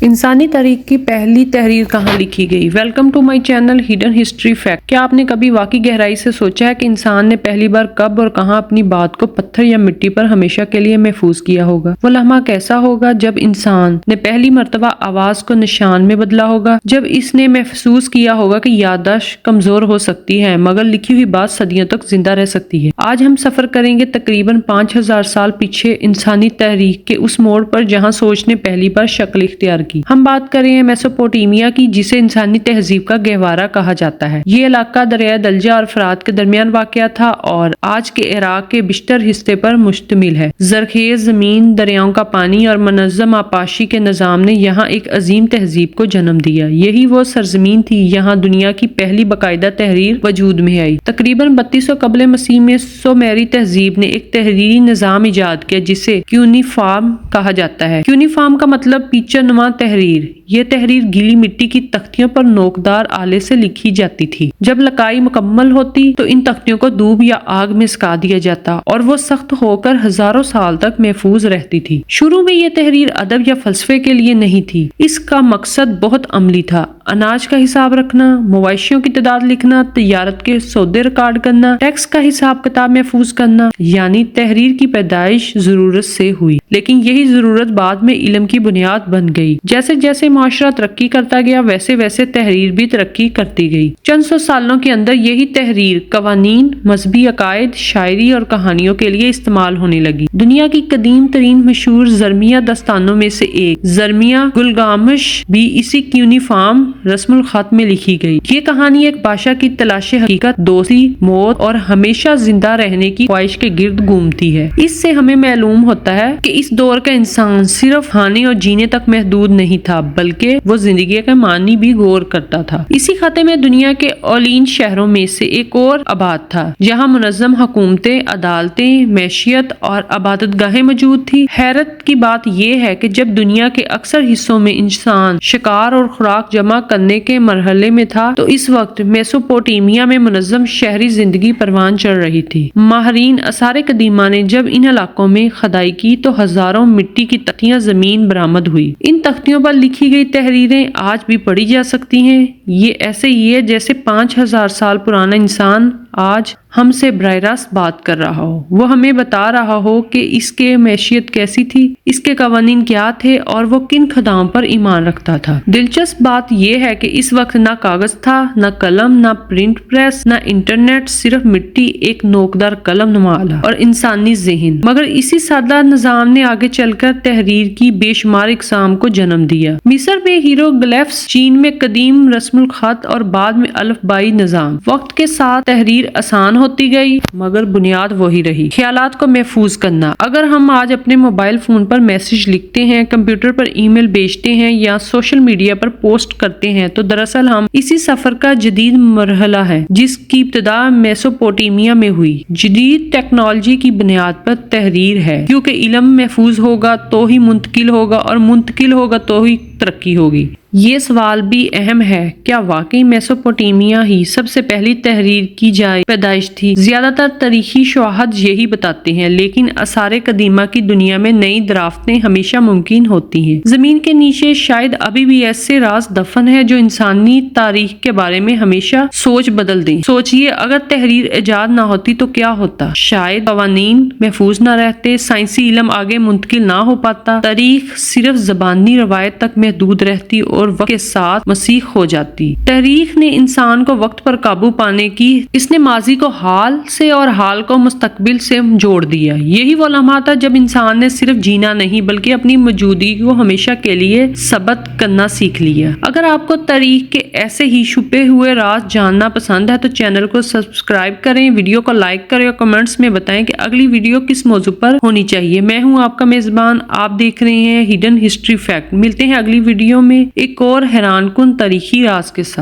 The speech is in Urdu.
انسانی تاریخ کی پہلی تحریر کہاں لکھی گئی؟ Welcome to my channel hidden history fact. کیا آپ نے کبھی واقعی گہرائی سے سوچا ہے کہ انسان نے پہلی بار کب اور کہاں اپنی بات کو پتھر یا مٹی پر ہمیشہ کے لیے محفوظ کیا ہوگا؟ وہ لمحہ کیسا ہوگا جب انسان نے پہلی مرتبہ آواز کو نشان میں بدلا ہوگا، جب اس نے محسوس کیا ہوگا کہ یادداشت کمزور ہو سکتی ہے مگر لکھی ہوئی بات صدیوں تک زندہ رہ سکتی ہے۔ آج ہم سفر کریں گے تقریباً 5000 سال پیچھے انسانی تاریخ کے اس موڑ پر جہاں سوچ نے پہلی بار شکل اختیار کی۔ ہم بات کر رہے ہیں میسوپوٹیمیا کی، جسے انسانی تہذیب کا گہوارہ کہا جاتا ہے۔ یہ علاقہ دریائے دلجا اور فرات کے درمیان واقع تھا اور آج کے عراق کے بیشتر حصے پر مشتمل ہے۔ زرخیز زمین، دریاؤں کا پانی اور منظم آبپاشی کے نظام نے یہاں ایک عظیم تہذیب کو جنم دیا۔ یہی وہ سرزمین تھی یہاں دنیا کی پہلی باقاعدہ تحریر وجود میں آئی۔ تقریباً 3200 قبل مسیح میں سومیری تہذیب نے ایک تحریری نظام ایجاد کیا جسے کیونیفارم کہا جاتا ہے۔ کیونیفارم کا مطلب پیچر نما تحریر۔ یہ تحریر گیلی مٹی کی تختیوں پر نوکدار آلے سے لکھی جاتی تھی۔ جب لکائی مکمل ہوتی تو ان تختیوں کو دھوپ یا آگ میں سکا دیا جاتا اور وہ سخت ہو کر ہزاروں سال تک محفوظ رہتی تھی۔ شروع میں یہ تحریر ادب یا فلسفے کے لیے نہیں تھی۔ اس کا مقصد بہت عملی تھا۔ اناج کا حساب رکھنا، مویشیوں کی تعداد لکھنا، تجارت کے سودے ریکارڈ کرنا، ٹیکس کا حساب کتاب محفوظ کرنا۔ یعنی تحریر کی پیدائش ضرورت سے ہوئی، لیکن یہی ضرورت بعد میں علم کی بنیاد بن گئی۔ جیسے جیسے معاشرہ ترقی کرتا گیا ویسے ویسے تحریر بھی ترقی کرتی گئی۔ چند سو سالوں کے اندر یہی تحریر قوانین، مذہبی عقائد، شاعری اور کہانیوں کے لیے استعمال ہونے لگی۔ دنیا کی قدیم ترین مشہور زرمیہ داستانوں میں سے ایک زرمیہ گلگامش بھی اسی کیونیفارم رسم الخط میں لکھی گئی۔ یہ کہانی ایک بادشاہ کی تلاش حقیقت، دوستی، موت اور ہمیشہ زندہ رہنے کی خواہش کے گرد گھومتی ہے۔ اس سے ہمیں معلوم ہوتا ہے کہ اس دور کا انسان صرف کھانے اور جینے تک محدود نہیں تھا بلکہ وہ زندگی کے معنی بھی غور کرتا تھا۔ اسی خطے میں دنیا کے اولین شہروں میں سے ایک اور آباد تھا جہاں منظم حکومتیں، عدالتیں، معیشت اور عبادت گاہیں موجود تھی۔ حیرت کی بات یہ ہے کہ جب دنیا کے اکثر حصوں میں انسان شکار اور خوراک جمع کرنے کے مرحلے میں تھا تو اس وقت میسوپوٹیمیا میں منظم شہری زندگی پروان چڑھ رہی تھی۔ ماہرین آثار قدیمہ نے جب ان علاقوں میں کھدائی کی تو ہزاروں مٹی کی تختیاں زمین برآمد ہوئی۔ ان تختیوں پر لکھی گئی تحریریں آج بھی پڑھی جا سکتی ہیں۔ یہ ایسے ہی ہے جیسے 5000 سال پرانا انسان آج ہم سے براہ راست بات کر رہا ہو۔ وہ ہمیں بتا رہا ہو کہ اس کے معیشت کیسی تھی، اس کے قوانین کیا تھے اور وہ کن خداؤں پر ایمان رکھتا تھا۔ دلچسپ بات یہ ہے کہ اس وقت نہ کاغذ تھا، نہ قلم، نہ پرنٹ پریس، نہ انٹرنیٹ، صرف مٹی، ایک نوکدار قلم نما آلہ اور انسانی ذہن۔ مگر اسی سادہ نظام نے آگے چل کر تحریر کی بے شمار اقسام کو جنم دیا۔ مصر میں ہیروگلیفس، چین میں قدیم رسم الخط اور بعد میں الفبائی نظام۔ وقت کے ساتھ تحریر آسان ہوتی گئی مگر بنیاد وہی رہی۔ خیالات کو محفوظ کرنا۔ اگر ہم آج اپنے موبائل فون پر میسج لکھتے ہیں، کمپیوٹر پر ای میل بھیجتے ہیں یا سوشل میڈیا پر پوسٹ کرتے ہیں تو دراصل ہم اسی سفر کا جدید مرحلہ ہے جس کی ابتدا میسوپوٹیمیا میں ہوئی۔ جدید ٹیکنالوجی کی بنیاد پر تحریر ہے، کیونکہ علم محفوظ ہوگا تو ہی منتقل ہوگا اور منتقل ہوگا تو ہی ترقی ہوگی۔ یہ سوال بھی اہم ہے، کیا واقعی میسوپوٹیمیا ہی سب سے پہلی تحریر کی جائے پیدائش تھی؟ زیادہ تر تاریخی شواہد یہی بتاتے ہیں، لیکن آثار قدیمہ کی دنیا میں نئی دریافتیں ہمیشہ ممکن ہوتی ہیں۔ زمین کے نیچے شاید ابھی بھی ایسے راز دفن ہیں جو انسانی تاریخ کے بارے میں ہمیشہ سوچ بدل دیں۔ سوچئے اگر تحریر ایجاد نہ ہوتی تو کیا ہوتا؟ شاید قوانین محفوظ نہ رہتے، سائنسی علم آگے منتقل نہ ہو پاتا، تاریخ صرف زبانی روایت تک محدود رہتی اور وقت کے ساتھ مسیح ہو جاتی۔ تاریخ نے انسان کو وقت پر قابو پانے کی، اس نے ماضی کو حال سے اور حال کو مستقبل سے جوڑ دیا۔ یہی وہ لمحہ تھا جب انسان نے صرف جینا نہیں بلکہ اپنی موجودگی کو ہمیشہ کے لیے ثبت کرنا سیکھ لیا۔ اگر آپ کو تاریخ کے ایسے ہی چھپے ہوئے راز جاننا پسند ہے تو چینل کو سبسکرائب کریں، ویڈیو کو لائک کریں اور کمنٹس میں بتائیں کہ اگلی ویڈیو کس موضوع پر ہونی چاہیے۔ میں ہوں آپ کا میزبان، آپ دیکھ رہے ہیں ہڈن ہسٹری فیکٹ۔ ملتے ہیں اگلی ویڈیو میں ایک اور حیران کن تاریخی راز کے ساتھ۔